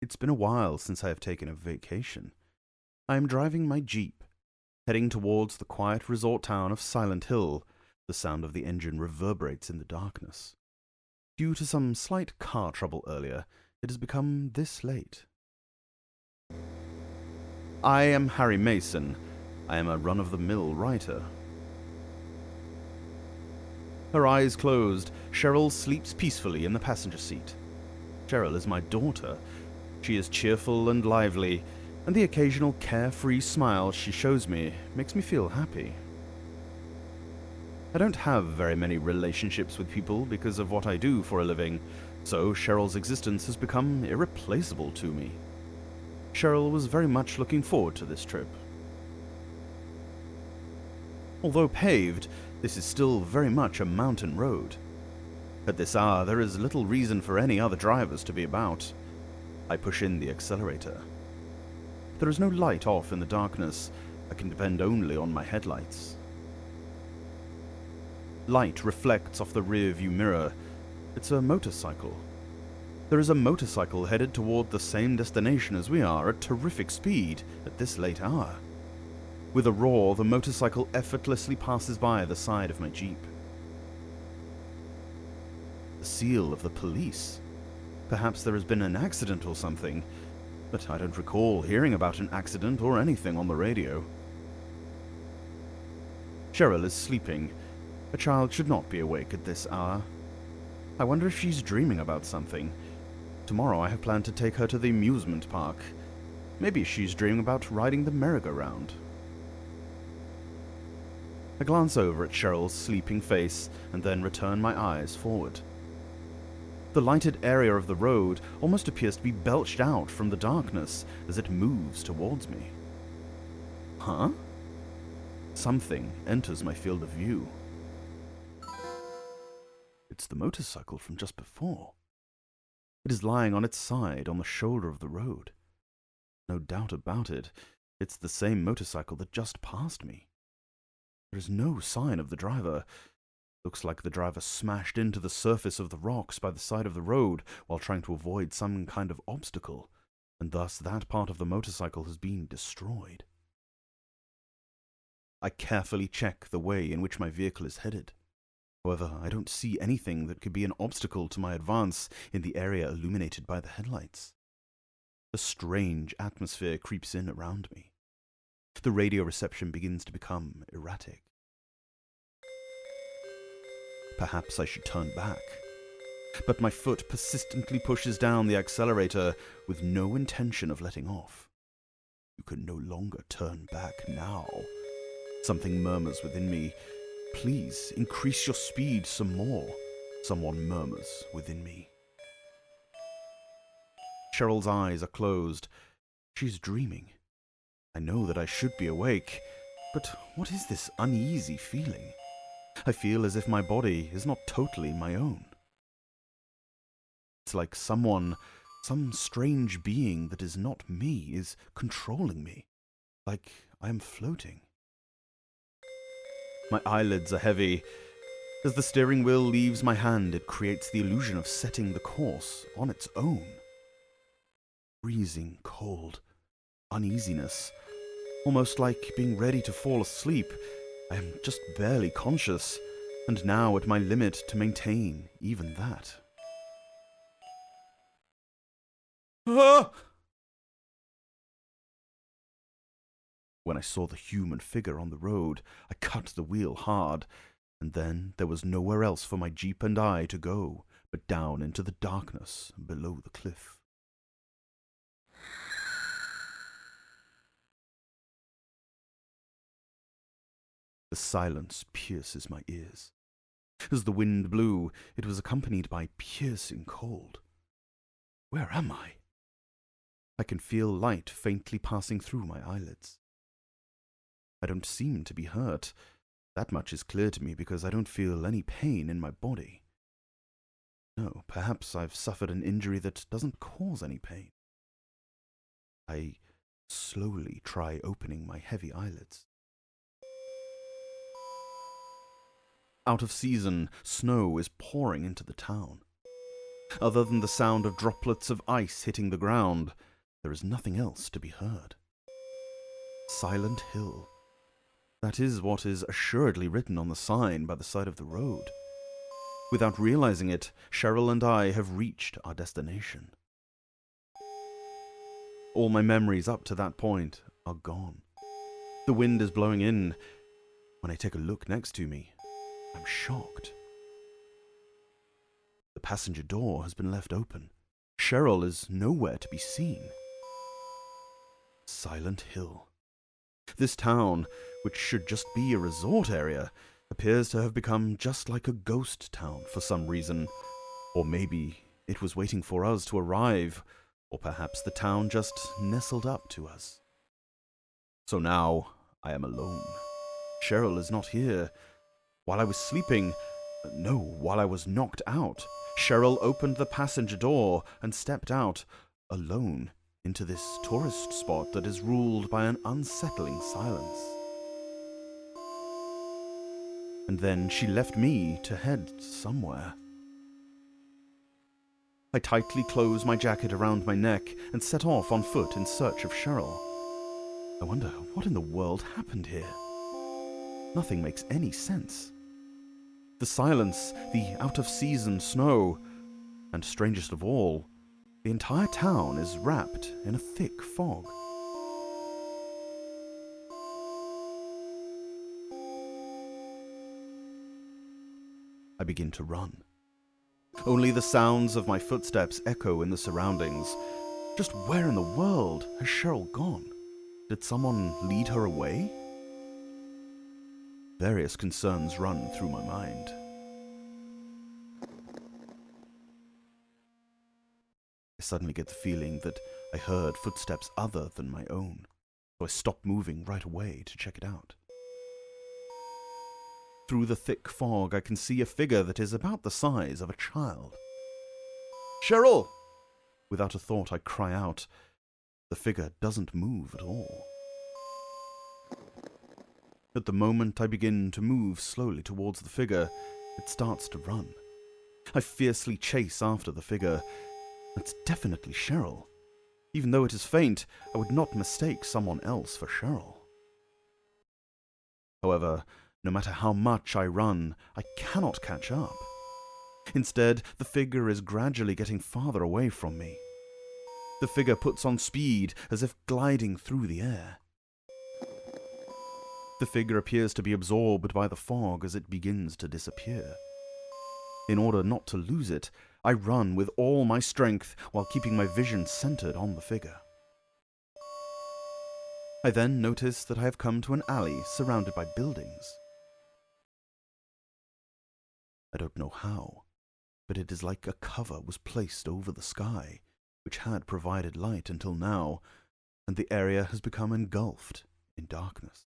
It's been a while since I have taken a vacation. I am driving my Jeep, heading towards the quiet resort town of Silent Hill. The sound of the engine reverberates in the darkness. Due to some slight car trouble earlier, it has become this late. I am Harry Mason. I am a run-of-the-mill writer. Her eyes closed, Cheryl sleeps peacefully in the passenger seat. Cheryl is my daughter. She is cheerful and lively, and the occasional carefree smile she shows me makes me feel happy. I don't have very many relationships with people because of what I do for a living, so Cheryl's existence has become irreplaceable to me. Cheryl was very much looking forward to this trip. Although paved, this is still very much a mountain road. At this hour, there is little reason for any other drivers to be about. I push in the accelerator. There is no light off in the darkness. I can depend only on my headlights. Light reflects off the rear-view mirror. It's a motorcycle. There is a motorcycle headed toward the same destination as we are at terrific speed at this late hour. With a roar, the motorcycle effortlessly passes by the side of my Jeep. The seal of the police. Perhaps there has been an accident or something, but I don't recall hearing about an accident or anything on the radio. Cheryl is sleeping. A child should not be awake at this hour. I wonder if she's dreaming about something. Tomorrow I have planned to take her to the amusement park. Maybe she's dreaming about riding the merry-go-round. I glance over at Cheryl's sleeping face and then return my eyes forward. The lighted area of the road almost appears to be belched out from the darkness as it moves towards me. Huh? Something enters my field of view. It's the motorcycle from just before. It is lying on its side on the shoulder of the road. No doubt about it, it's the same motorcycle that just passed me. There is no sign of the driver. Looks like the driver smashed into the surface of the rocks by the side of the road while trying to avoid some kind of obstacle, and thus that part of the motorcycle has been destroyed. I carefully check the way in which my vehicle is headed. However, I don't see anything that could be an obstacle to my advance in the area illuminated by the headlights. A strange atmosphere creeps in around me. The radio reception begins to become erratic. Perhaps I should turn back. But my foot persistently pushes down the accelerator with no intention of letting off. You can no longer turn back now. Something murmurs within me. Please, increase your speed some more. Someone murmurs within me. Cheryl's eyes are closed. She's dreaming. I know that I should be awake, but what is this uneasy feeling? I feel as if my body is not totally my own. It's like some strange being that is not me, is controlling me, like I am floating. My eyelids are heavy. As the steering wheel leaves my hand, it creates the illusion of setting the course on its own. Freezing cold, uneasiness, almost like being ready to fall asleep. I am just barely conscious, and now at my limit to maintain even that. Ah! When I saw the human figure on the road, I cut the wheel hard, and then there was nowhere else for my Jeep and I to go but down into the darkness below the cliff. The silence pierces my ears. As the wind blew, it was accompanied by piercing cold. Where am I? I can feel light faintly passing through my eyelids. I don't seem to be hurt. That much is clear to me because I don't feel any pain in my body. No, perhaps I've suffered an injury that doesn't cause any pain. I slowly try opening my heavy eyelids. Out of season, snow is pouring into the town. Other than the sound of droplets of ice hitting the ground, there is nothing else to be heard. Silent Hill. That is what is assuredly written on the sign by the side of the road. Without realizing it, Cheryl and I have reached our destination. All my memories up to that point are gone. The wind is blowing in. When I take a look next to me, I'm shocked. The passenger door has been left open. Cheryl is nowhere to be seen. Silent Hill. This town, which should just be a resort area, appears to have become just like a ghost town for some reason. Or maybe it was waiting for us to arrive, or perhaps the town just nestled up to us. So now I am alone. Cheryl is not here. While I was sleeping, while I was knocked out, Cheryl opened the passenger door and stepped out, alone, into this tourist spot that is ruled by an unsettling silence. And then she left me to head somewhere. I tightly closed my jacket around my neck and set off on foot in search of Cheryl. I wonder what in the world happened here. Nothing makes any sense. The silence, the out-of-season snow, and strangest of all, the entire town is wrapped in a thick fog. I begin to run. Only the sounds of my footsteps echo in the surroundings. Just where in the world has Cheryl gone? Did someone lead her away? Various concerns run through my mind. I suddenly get the feeling that I heard footsteps other than my own, so I stop moving right away to check it out. Through the thick fog, I can see a figure that is about the size of a child. "Cheryl!" Without a thought, I cry out. The figure doesn't move at all. At the moment I begin to move slowly towards the figure, it starts to run. I fiercely chase after the figure. It's definitely Cheryl. Even though it is faint, I would not mistake someone else for Cheryl. However, no matter how much I run, I cannot catch up. Instead, the figure is gradually getting farther away from me. The figure puts on speed, as if gliding through the air. The figure appears to be absorbed by the fog as it begins to disappear. In order not to lose it, I run with all my strength while keeping my vision centered on the figure. I then notice that I have come to an alley surrounded by buildings. I don't know how, but it is like a cover was placed over the sky, which had provided light until now, and the area has become engulfed in darkness.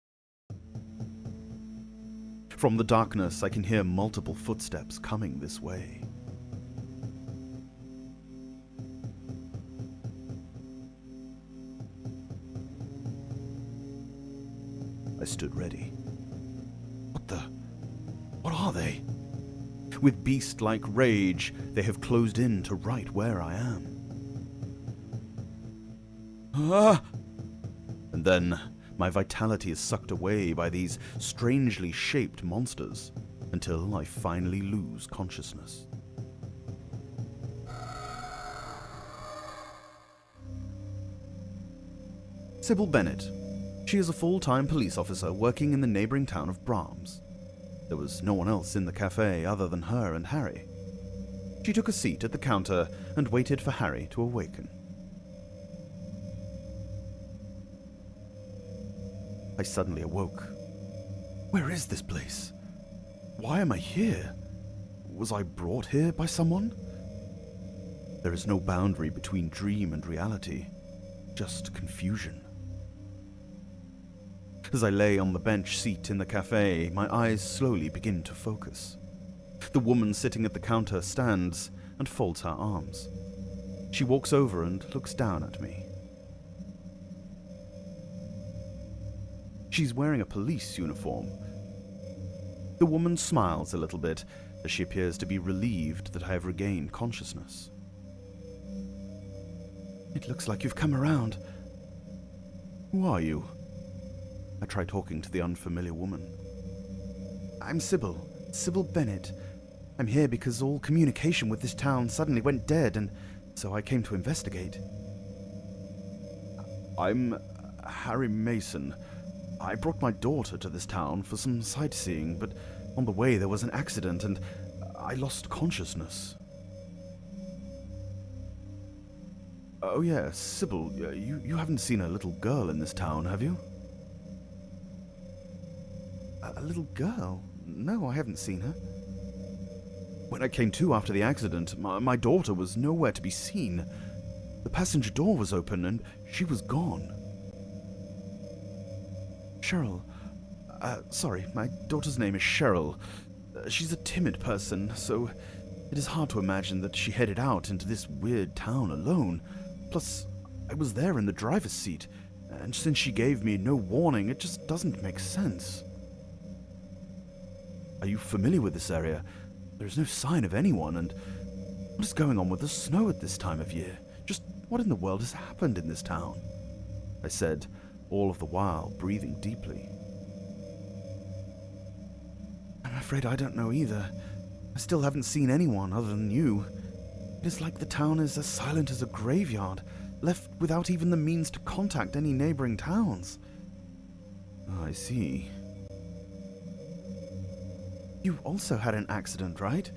From the darkness, I can hear multiple footsteps coming this way. I stood ready. What are they? With beast-like rage, they have closed in to right where I am. Ah! And then, my vitality is sucked away by these strangely shaped monsters, until I finally lose consciousness. Sybil Bennett. She is a full-time police officer working in the neighboring town of Brahms. There was no one else in the cafe other than her and Harry. She took a seat at the counter and waited for Harry to awaken. I suddenly awoke. Where is this place? Why am I here? Was I brought here by someone? There is no boundary between dream and reality, just confusion. As I lay on the bench seat in the cafe, my eyes slowly begin to focus. The woman sitting at the counter stands and folds her arms. She walks over and looks down at me. She's wearing a police uniform. The woman smiles a little bit, as she appears to be relieved that I have regained consciousness. It looks like you've come around. Who are you? I try talking to the unfamiliar woman. I'm Sybil Bennett. I'm here because all communication with this town suddenly went dead, and so I came to investigate. I'm Harry Mason. I brought my daughter to this town for some sightseeing, but on the way there was an accident and I lost consciousness. Oh yeah, Sybil, you haven't seen a little girl in this town, have you? A little girl? No, I haven't seen her. When I came to after the accident, my daughter was nowhere to be seen. The passenger door was open and she was gone. Cheryl. Sorry, my daughter's name is Cheryl. She's a timid person, so it is hard to imagine that she headed out into this weird town alone. Plus, I was there in the driver's seat, and since she gave me no warning, it just doesn't make sense. Are you familiar with this area? There is no sign of anyone, and what is going on with the snow at this time of year? Just what in the world has happened in this town? I said, all of the while breathing deeply. I'm afraid I don't know either. I still haven't seen anyone other than you. It is like the town is as silent as a graveyard, left without even the means to contact any neighboring towns. I see. You also had an accident, right?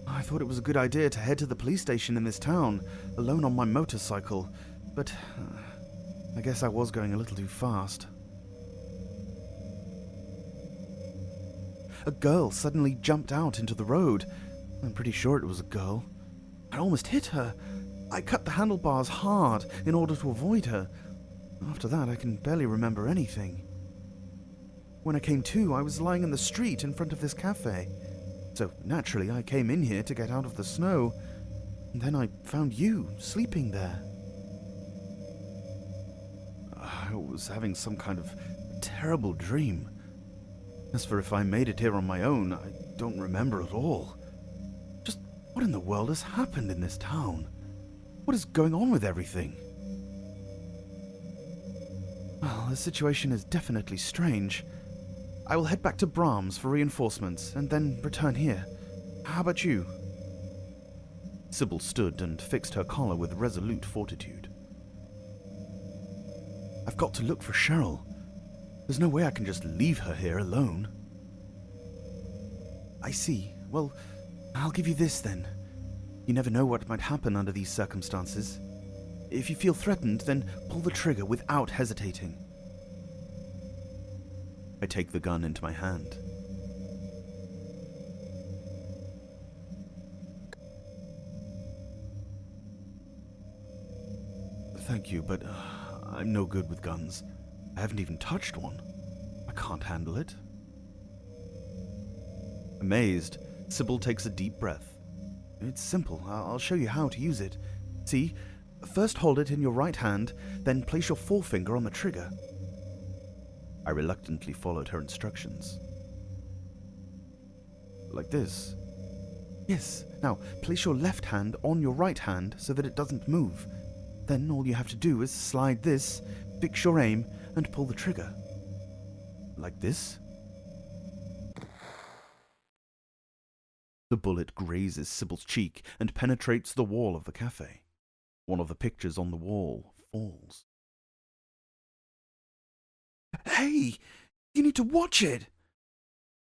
I thought it was a good idea to head to the police station in this town, alone on my motorcycle, but I guess I was going a little too fast. A girl suddenly jumped out into the road. I'm pretty sure it was a girl. I almost hit her. I cut the handlebars hard in order to avoid her. After that, I can barely remember anything. When I came to, I was lying in the street in front of this cafe. So naturally, I came in here to get out of the snow. And then I found you sleeping there. I was having some kind of terrible dream. As for if I made it here on my own, I don't remember at all. Just what in the world has happened in this town? What is going on with everything? Well, the situation is definitely strange. I will head back to Brahms for reinforcements and then return here. How about you? Sybil stood and fixed her collar with resolute fortitude. I've got to look for Cheryl. There's no way I can just leave her here alone. I see. Well, I'll give you this then. You never know what might happen under these circumstances. If you feel threatened, then pull the trigger without hesitating. I take the gun into my hand. Thank you, but I'm no good with guns. I haven't even touched one. I can't handle it. Amazed, Sybil takes a deep breath. It's simple. I'll show you how to use it. See? First hold it in your right hand, then place your forefinger on the trigger. I reluctantly followed her instructions. Like this? Yes. Now, place your left hand on your right hand so that it doesn't move. Then all you have to do is slide this, fix your aim, and pull the trigger. Like this? The bullet grazes Sybil's cheek and penetrates the wall of the cafe. One of the pictures on the wall falls. Hey! You need to watch it!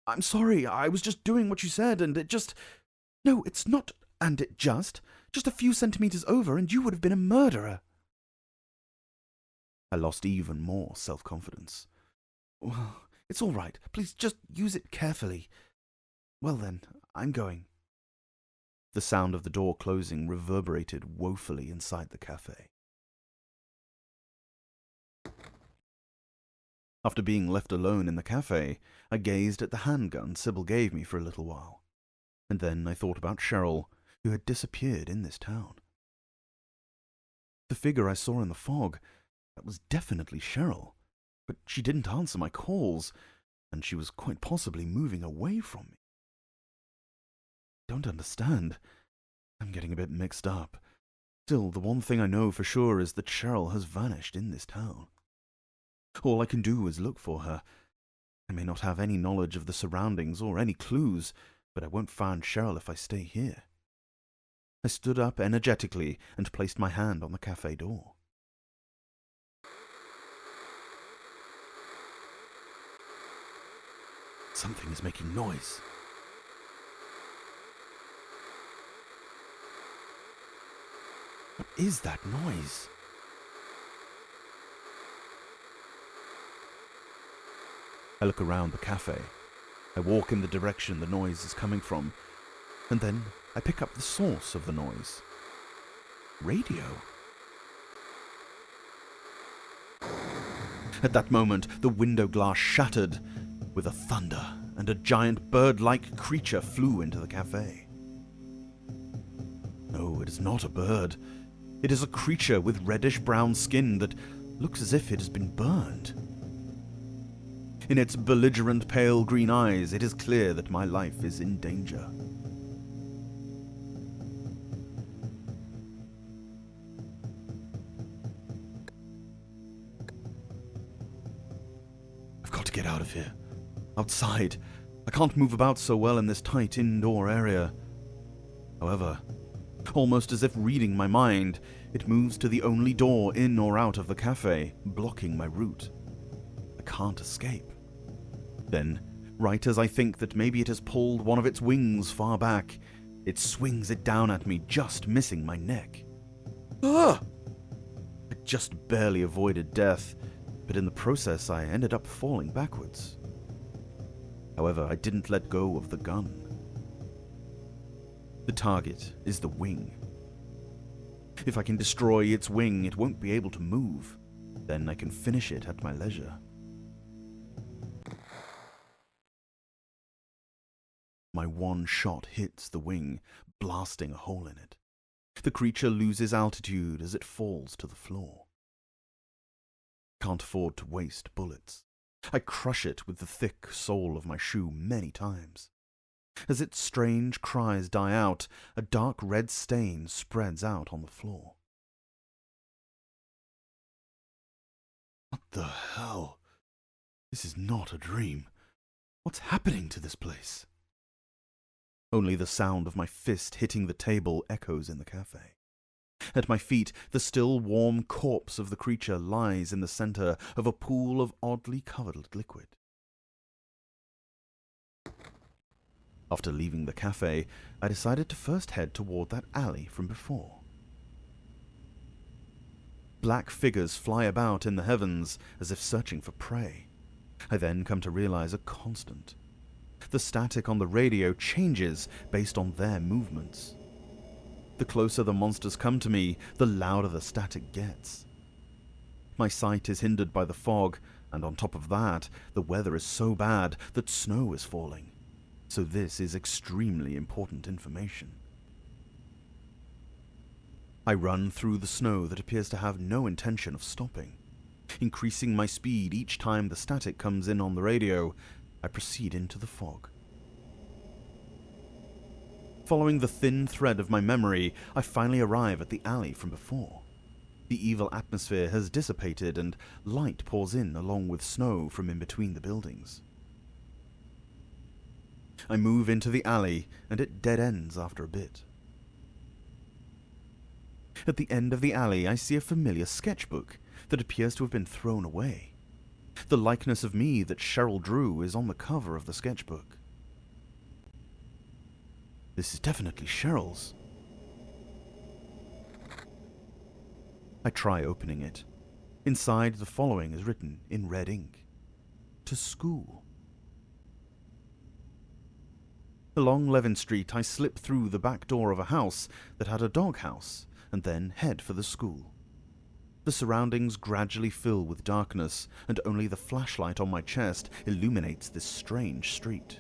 I'm sorry, I was just doing what you said and it just... No, it's not and it just a few centimeters over and you would have been a murderer. I lost even more self-confidence. Well, it's all right. Please just use it carefully. Well then, I'm going. The sound of the door closing reverberated woefully inside the cafe. After being left alone in the cafe, I gazed at the handgun Sybil gave me for a little while. And then I thought about Cheryl, who had disappeared in this town. The figure I saw in the fog, that was definitely Cheryl, but she didn't answer my calls, and she was quite possibly moving away from me. Don't understand. I'm getting a bit mixed up. Still, the one thing I know for sure is that Cheryl has vanished in this town. All I can do is look for her. I may not have any knowledge of the surroundings or any clues, but I won't find Cheryl if I stay here. I stood up energetically and placed my hand on the cafe door. Something is making noise. What is that noise? I look around the cafe. I walk in the direction the noise is coming from, and then I pick up the source of the noise. Radio. At that moment, the window glass shattered with a thunder, and a giant bird-like creature flew into the cafe. No, it is not a bird. It is a creature with reddish-brown skin that looks as if it has been burned. In its belligerent pale green eyes, it is clear that my life is in danger. I've got to get out of here. Outside. I can't move about so well in this tight indoor area. However, almost as if reading my mind, it moves to the only door in or out of the cafe, blocking my route. I can't escape. Then, right as I think that maybe it has pulled one of its wings far back, it swings it down at me, just missing my neck. Ah! I just barely avoided death, but in the process I ended up falling backwards. However, I didn't let go of the gun. The target is the wing. If I can destroy its wing, it won't be able to move. Then I can finish it at my leisure. My one shot hits the wing, blasting a hole in it. The creature loses altitude as it falls to the floor. Can't afford to waste bullets. I crush it with the thick sole of my shoe many times. As its strange cries die out, a dark red stain spreads out on the floor. What the hell? This is not a dream. What's happening to this place? Only the sound of my fist hitting the table echoes in the cafe. At my feet, the still warm corpse of the creature lies in the center of a pool of oddly colored liquid. After leaving the cafe, I decided to first head toward that alley from before. Black figures fly about in the heavens as if searching for prey. I then come to realize a constant. The static on the radio changes based on their movements. The closer the monsters come to me, the louder the static gets. My sight is hindered by the fog, and on top of that, the weather is so bad that snow is falling. So this is extremely important information. I run through the snow that appears to have no intention of stopping. Increasing my speed each time the static comes in on the radio, I proceed into the fog. Following the thin thread of my memory, I finally arrive at the alley from before. The evil atmosphere has dissipated and light pours in along with snow from in between the buildings. I move into the alley and it dead ends after a bit. At the end of the alley, I see a familiar sketchbook that appears to have been thrown away. The likeness of me that Cheryl drew is on the cover of the sketchbook. This is definitely Cheryl's. I try opening it. Inside, the following is written in red ink. To school. Along Levin Street, I slip through the back door of a house that had a doghouse, and then head for the school. The surroundings gradually fill with darkness, and only the flashlight on my chest illuminates this strange street.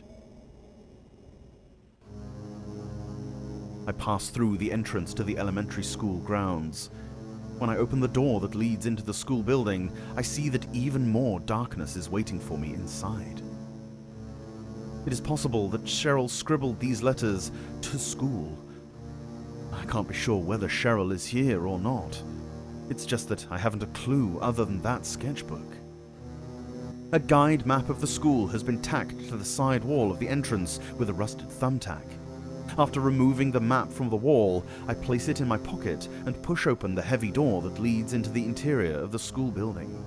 I pass through the entrance to the elementary school grounds. When I open the door that leads into the school building, I see that even more darkness is waiting for me inside. It is possible that Cheryl scribbled these letters to school. I can't be sure whether Cheryl is here or not. It's just that I haven't a clue other than that sketchbook. A guide map of the school has been tacked to the side wall of the entrance with a rusted thumbtack. After removing the map from the wall, I place it in my pocket and push open the heavy door that leads into the interior of the school building.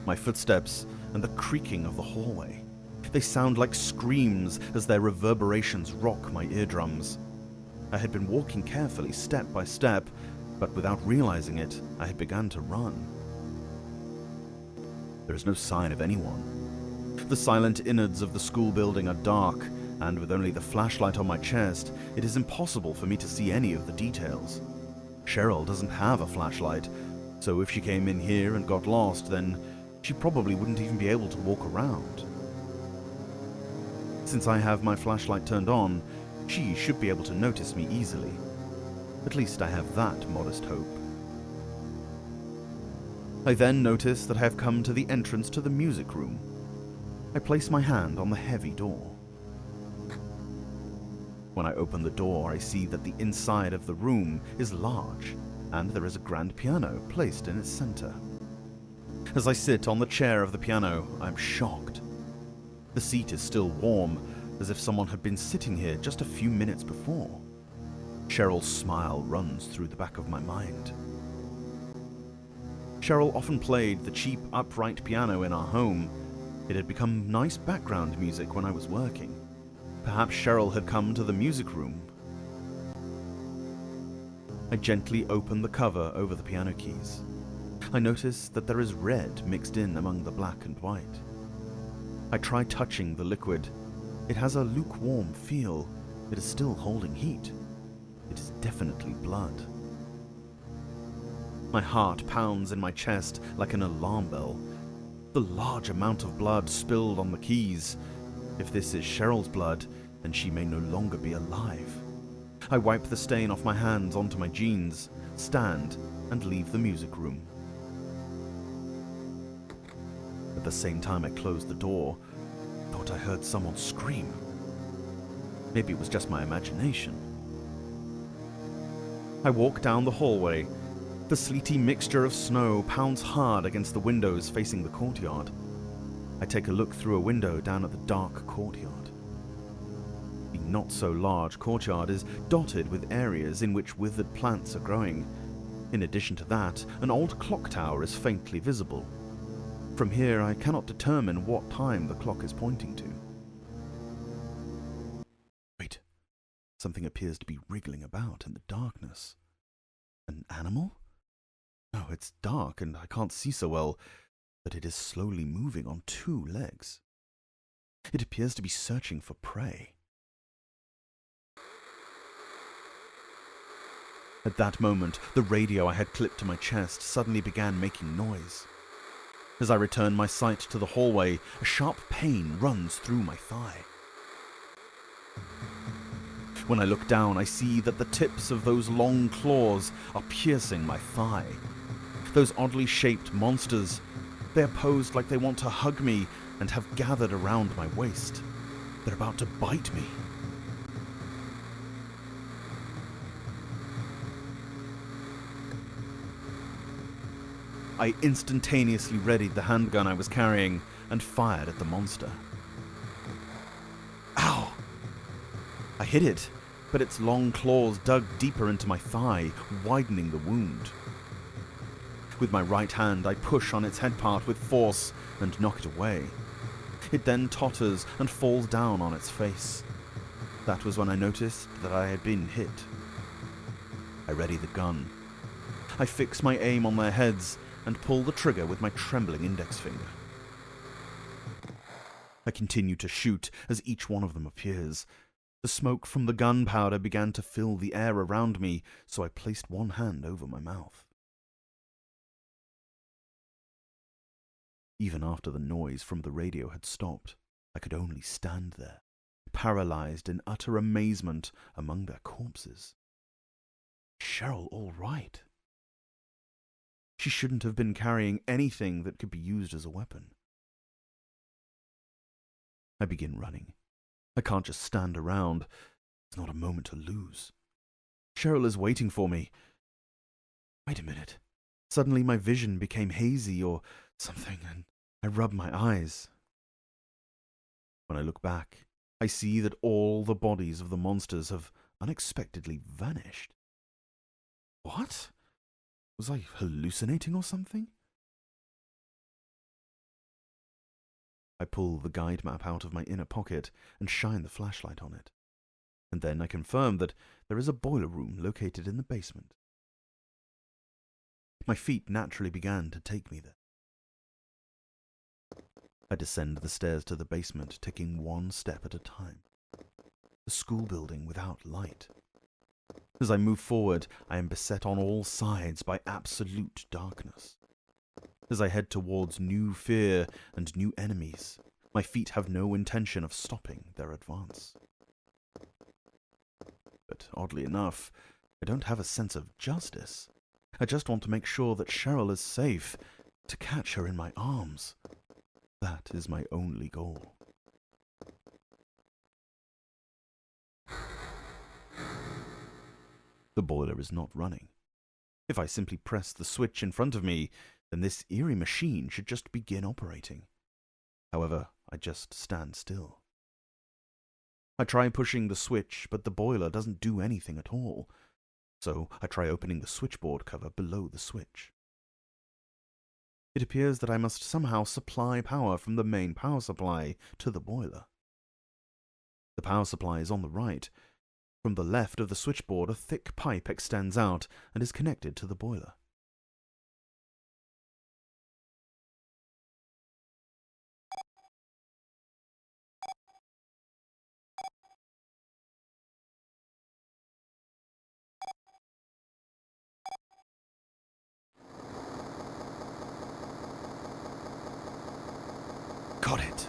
My footsteps and the creaking of the hallway. They sound like screams as their reverberations rock my eardrums. I had been walking carefully, step by step, but without realizing it, I had begun to run. There is no sign of anyone. The silent innards of the school building are dark, and with only the flashlight on my chest, it is impossible for me to see any of the details. Cheryl doesn't have a flashlight, so if she came in here and got lost, then she probably wouldn't even be able to walk around. Since I have my flashlight turned on, she should be able to notice me easily. At least I have that modest hope. I then notice that I have come to the entrance to the music room. I place my hand on the heavy door. When I open the door, I see that the inside of the room is large, and there is a grand piano placed in its center. As I sit on the chair of the piano, I am shocked. The seat is still warm, as if someone had been sitting here just a few minutes before. Cheryl's smile runs through the back of my mind. Cheryl often played the cheap upright piano in our home. It had become nice background music when I was working. Perhaps Cheryl had come to the music room. I gently open the cover over the piano keys. I notice that there is red mixed in among the black and white. I try touching the liquid. It has a lukewarm feel. It is still holding heat. It is definitely blood. My heart pounds in my chest like an alarm bell. The large amount of blood spilled on the keys. If this is Cheryl's blood, then she may no longer be alive. I wipe the stain off my hands onto my jeans, stand, and leave the music room. At the same time I closed the door, thought I heard someone scream. Maybe it was just my imagination. I walk down the hallway. The sleety mixture of snow pounds hard against the windows facing the courtyard. I take a look through a window down at the dark courtyard. The not-so-large courtyard is dotted with areas in which withered plants are growing. In addition to that, an old clock tower is faintly visible. From here, I cannot determine what time the clock is pointing to. Wait, something appears to be wriggling about in the darkness. An animal? No, it's dark and I can't see so well, but it is slowly moving on two legs. It appears to be searching for prey. At that moment, the radio I had clipped to my chest suddenly began making noise. As I return my sight to the hallway, a sharp pain runs through my thigh. When I look down, I see that the tips of those long claws are piercing my thigh. Those oddly shaped monsters, they are posed like they want to hug me and have gathered around my waist. They're about to bite me. I instantaneously readied the handgun I was carrying and fired at the monster. Ow! I hit it, but its long claws dug deeper into my thigh, widening the wound. With my right hand, I push on its head part with force and knock it away. It then totters and falls down on its face. That was when I noticed that I had been hit. I ready the gun. I fix my aim on their heads and pull the trigger with my trembling index finger. I continue to shoot as each one of them appears. The smoke from the gunpowder began to fill the air around me, so I placed one hand over my mouth. Even after the noise from the radio had stopped, I could only stand there, paralyzed in utter amazement among their corpses. Cheryl all right? She shouldn't have been carrying anything that could be used as a weapon. I begin running. I can't just stand around. There's not a moment to lose. Cheryl is waiting for me. Wait a minute. Suddenly my vision became hazy or something, and I rub my eyes. When I look back, I see that all the bodies of the monsters have unexpectedly vanished. What? Was I hallucinating or something? I pull the guide map out of my inner pocket and shine the flashlight on it. And then I confirm that there is a boiler room located in the basement. My feet naturally began to take me there. I descend the stairs to the basement, taking one step at a time. The school building without light. As I move forward, I am beset on all sides by absolute darkness. As I head towards new fear and new enemies, my feet have no intention of stopping their advance. But oddly enough, I don't have a sense of justice. I just want to make sure that Cheryl is safe, to catch her in my arms. That is my only goal. The boiler is not running. If I simply press the switch in front of me, then this eerie machine should just begin operating. However, I just stand still. I try pushing the switch, but the boiler doesn't do anything at all. So I try opening the switchboard cover below the switch. It appears that I must somehow supply power from the main power supply to the boiler. The power supply is on the right. From the left of the switchboard, a thick pipe extends out and is connected to the boiler. Got it!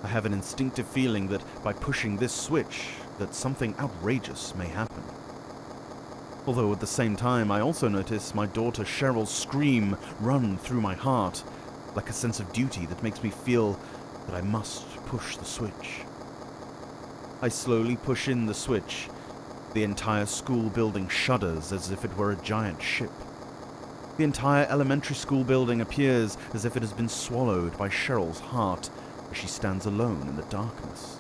I have an instinctive feeling that by pushing this switch, that something outrageous may happen. Although at the same time, I also notice my daughter Cheryl's scream run through my heart, like a sense of duty that makes me feel that I must push the switch. I slowly push in the switch. The entire school building shudders as if it were a giant ship. The entire elementary school building appears as if it has been swallowed by Cheryl's heart as she stands alone in the darkness.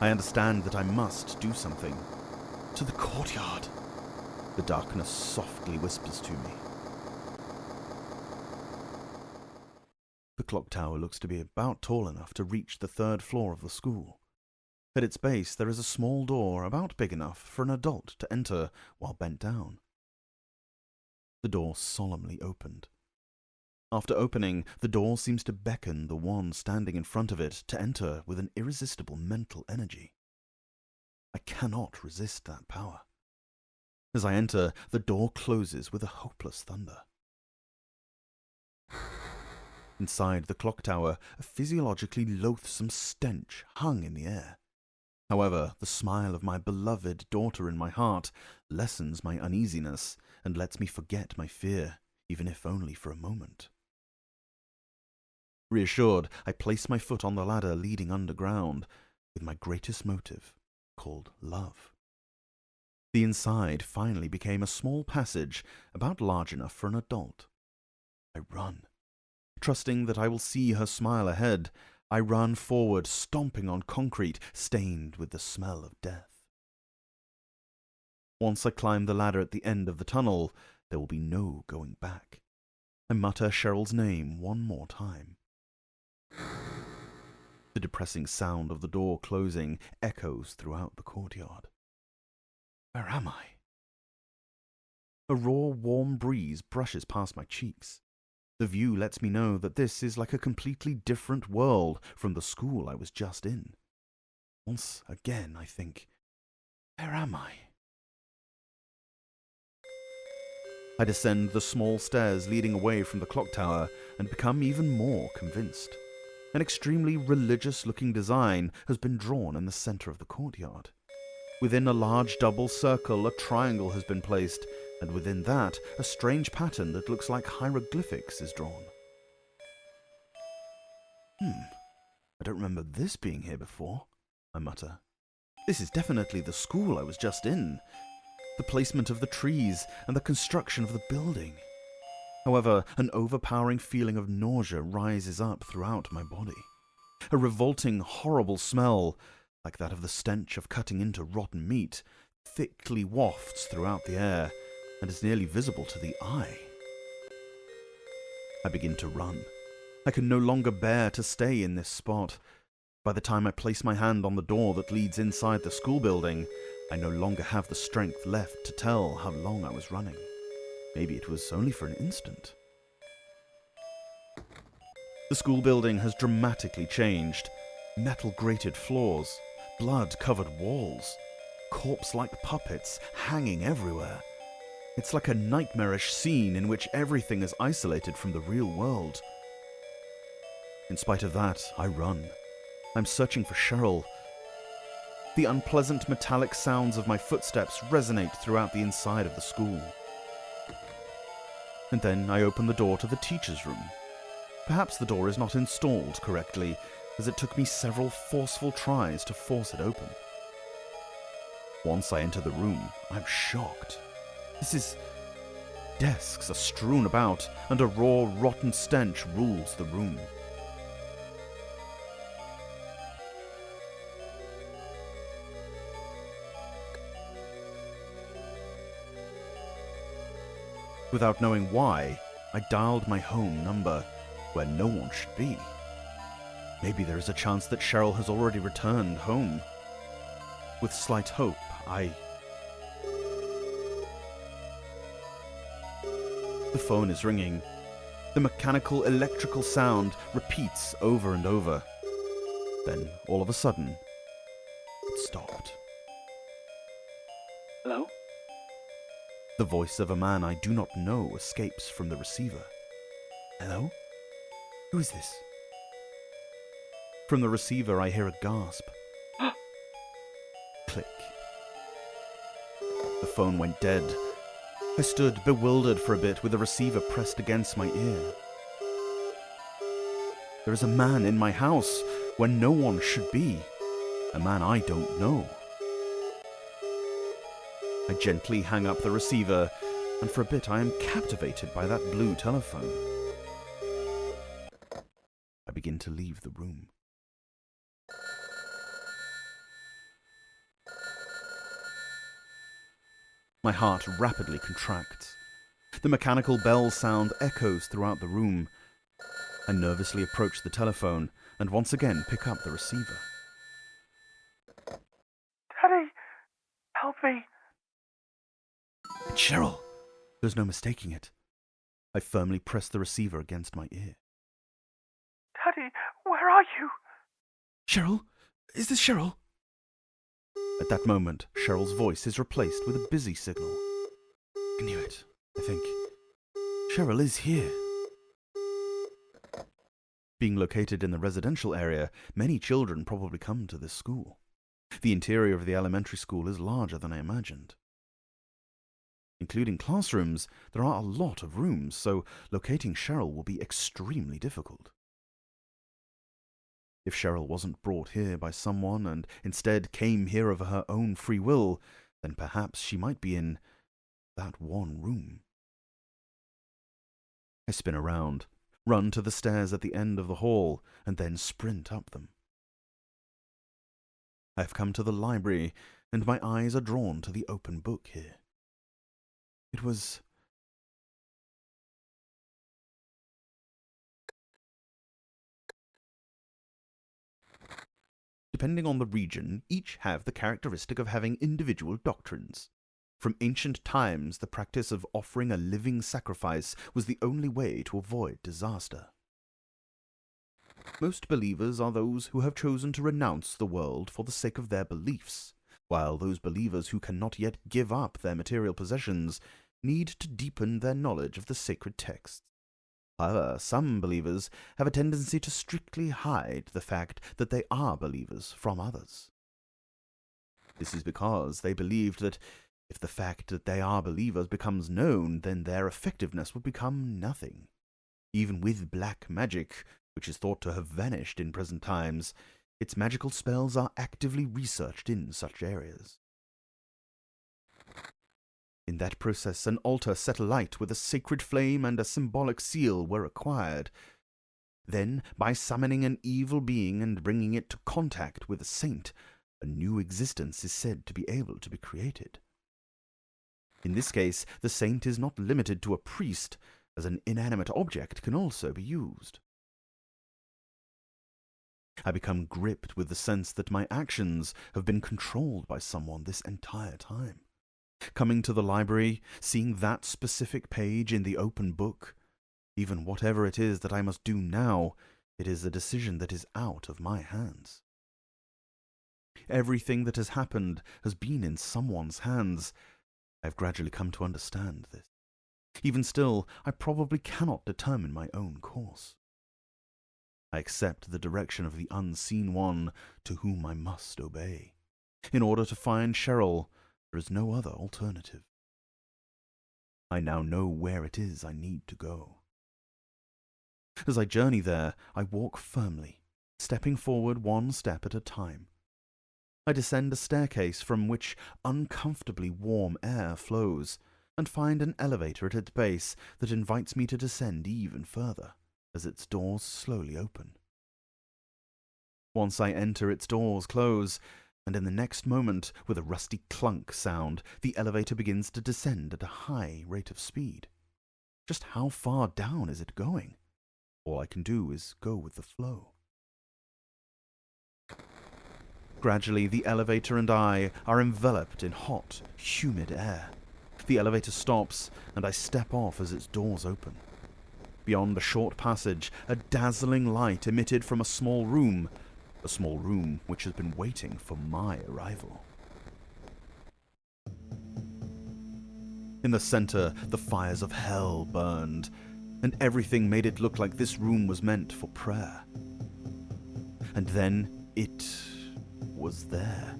I understand that I must do something. To the courtyard, the darkness softly whispers to me. The clock tower looks to be about tall enough to reach the third floor of the school. At its base, there is a small door about big enough for an adult to enter while bent down. The door solemnly opened. After opening, the door seems to beckon the one standing in front of it to enter with an irresistible mental energy. I cannot resist that power. As I enter, the door closes with a hopeless thunder. Inside the clock tower, a physiologically loathsome stench hung in the air. However, the smile of my beloved daughter in my heart lessens my uneasiness and lets me forget my fear, even if only for a moment. Reassured, I place my foot on the ladder leading underground, with my greatest motive, called love. The inside finally became a small passage about large enough for an adult. I run. Trusting that I will see her smile ahead, I run forward, stomping on concrete stained with the smell of death. Once I climb the ladder at the end of the tunnel, there will be no going back. I mutter Cheryl's name one more time. The depressing sound of the door closing echoes throughout the courtyard. Where am I? A raw, warm breeze brushes past my cheeks. The view lets me know that this is like a completely different world from the school I was just in. Once again, I think, where am I? I descend the small stairs leading away from the clock tower and become even more convinced. An extremely religious-looking design has been drawn in the center of the courtyard. Within a large double circle, a triangle has been placed, and within that, a strange pattern that looks like hieroglyphics is drawn. I don't remember this being here before, I mutter. This is definitely the school I was just in. The placement of the trees and the construction of the building. However, an overpowering feeling of nausea rises up throughout my body. A revolting, horrible smell, like that of the stench of cutting into rotten meat, thickly wafts throughout the air and is nearly visible to the eye. I begin to run. I can no longer bear to stay in this spot. By the time I place my hand on the door that leads inside the school building, I no longer have the strength left to tell how long I was running. Maybe it was only for an instant. The school building has dramatically changed. Metal-grated floors, blood-covered walls, corpse-like puppets hanging everywhere. It's like a nightmarish scene in which everything is isolated from the real world. In spite of that, I run. I'm searching for Cheryl. The unpleasant metallic sounds of my footsteps resonate throughout the inside of the school. And then I open the door to the teacher's room. Perhaps the door is not installed correctly, as it took me several forceful tries to force it open. Once I enter the room, I'm shocked. Desks are strewn about, and a raw, rotten stench rules the room. Without knowing why, I dialed my home number, where no one should be. Maybe there is a chance that Cheryl has already returned home. With slight hope, The phone is ringing. The mechanical electrical sound repeats over and over. Then, all of a sudden, it stopped. Hello? The voice of a man I do not know escapes from the receiver. Hello? Who is this? From the receiver, I hear a gasp. Click. The phone went dead. I stood bewildered for a bit with the receiver pressed against my ear. There is a man in my house where no one should be. A man I don't know. I gently hang up the receiver, and for a bit I am captivated by that blue telephone. I begin to leave the room. My heart rapidly contracts. The mechanical bell sound echoes throughout the room. I nervously approach the telephone and once again pick up the receiver. Daddy, help me. It's Cheryl. There's no mistaking it. I firmly press the receiver against my ear. Daddy, where are you? Cheryl? Is this Cheryl? At that moment, Cheryl's voice is replaced with a busy signal. I knew it, I think. Cheryl is here. Being located in the residential area, many children probably come to this school. The interior of the elementary school is larger than I imagined. Including classrooms, there are a lot of rooms, so locating Cheryl will be extremely difficult. If Cheryl wasn't brought here by someone and instead came here of her own free will, then perhaps she might be in that one room. I spin around, run to the stairs at the end of the hall, and then sprint up them. I have come to the library, and my eyes are drawn to the open book here. It was... Depending on the region, each have the characteristic of having individual doctrines. From ancient times, the practice of offering a living sacrifice was the only way to avoid disaster. Most believers are those who have chosen to renounce the world for the sake of their beliefs, while those believers who cannot yet give up their material possessions need to deepen their knowledge of the sacred texts. However, some believers have a tendency to strictly hide the fact that they are believers from others. This is because they believed that if the fact that they are believers becomes known, then their effectiveness would become nothing. Even with black magic, which is thought to have vanished in present times, its magical spells are actively researched in such areas. In that process, an altar set alight with a sacred flame and a symbolic seal were acquired. Then, by summoning an evil being and bringing it to contact with a saint, a new existence is said to be able to be created. In this case, the saint is not limited to a priest, as an inanimate object can also be used. I become gripped with the sense that my actions have been controlled by someone this entire time. Coming to the library, seeing that specific page in the open book, even whatever it is that I must do now, it is a decision that is out of my hands. Everything that has happened has been in someone's hands. I have gradually come to understand this. Even still, I probably cannot determine my own course. I accept the direction of the unseen one to whom I must obey. In order to find Cheryl, there is no other alternative. I now know where it is I need to go. As I journey there, I walk firmly, stepping forward one step at a time. I descend a staircase from which uncomfortably warm air flows, and find an elevator at its base that invites me to descend even further, as its doors slowly open. Once I enter, its doors close, and in the next moment, with a rusty clunk sound, the elevator begins to descend at a high rate of speed. Just how far down is it going? All I can do is go with the flow. Gradually, the elevator and I are enveloped in hot, humid air. The elevator stops, and I step off as its doors open. Beyond the short passage, a dazzling light emitted from a small room which has been waiting for my arrival. In the center, the fires of hell burned, and everything made it look like this room was meant for prayer. And then it was there.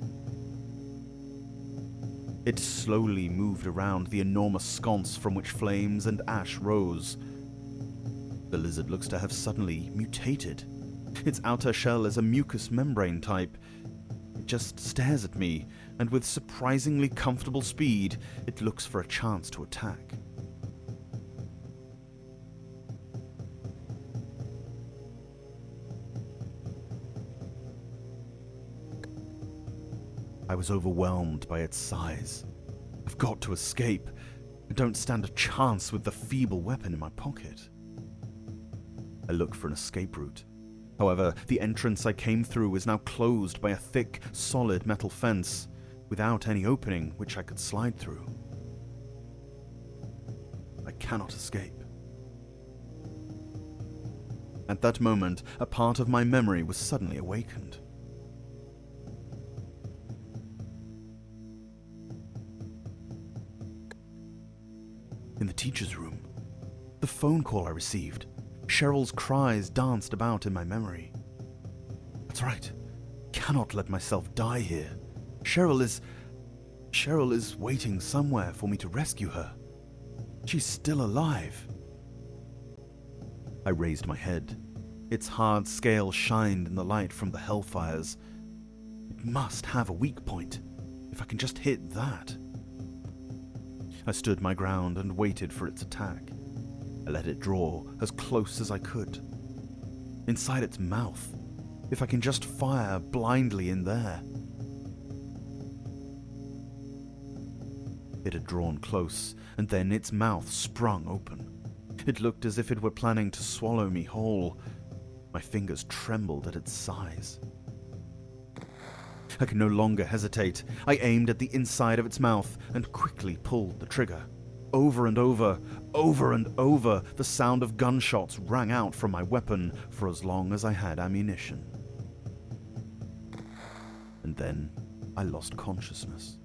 It slowly moved around the enormous sconce from which flames and ash rose. The lizard looks to have suddenly mutated. Its outer shell is a mucous membrane type. It just stares at me, and with surprisingly comfortable speed, it looks for a chance to attack. I was overwhelmed by its size. I've got to escape. I don't stand a chance with the feeble weapon in my pocket. I look for an escape route. However, the entrance I came through is now closed by a thick, solid metal fence, without any opening which I could slide through. I cannot escape. At that moment, a part of my memory was suddenly awakened. In the teacher's room, the phone call I received. Cheryl's cries danced about in my memory. That's right. Cannot let myself die here. Cheryl is waiting somewhere for me to rescue her. She's still alive. I raised my head. Its hard scale shined in the light from the hellfires. It must have a weak point. If I can just hit that. I stood my ground and waited for its attack. I let it draw as close as I could. Inside its mouth, if I can just fire blindly in there. It had drawn close, and then its mouth sprung open. It looked as if it were planning to swallow me whole. My fingers trembled at its size. I could no longer hesitate. I aimed at the inside of its mouth and quickly pulled the trigger. Over and over, the sound of gunshots rang out from my weapon for as long as I had ammunition. And then I lost consciousness.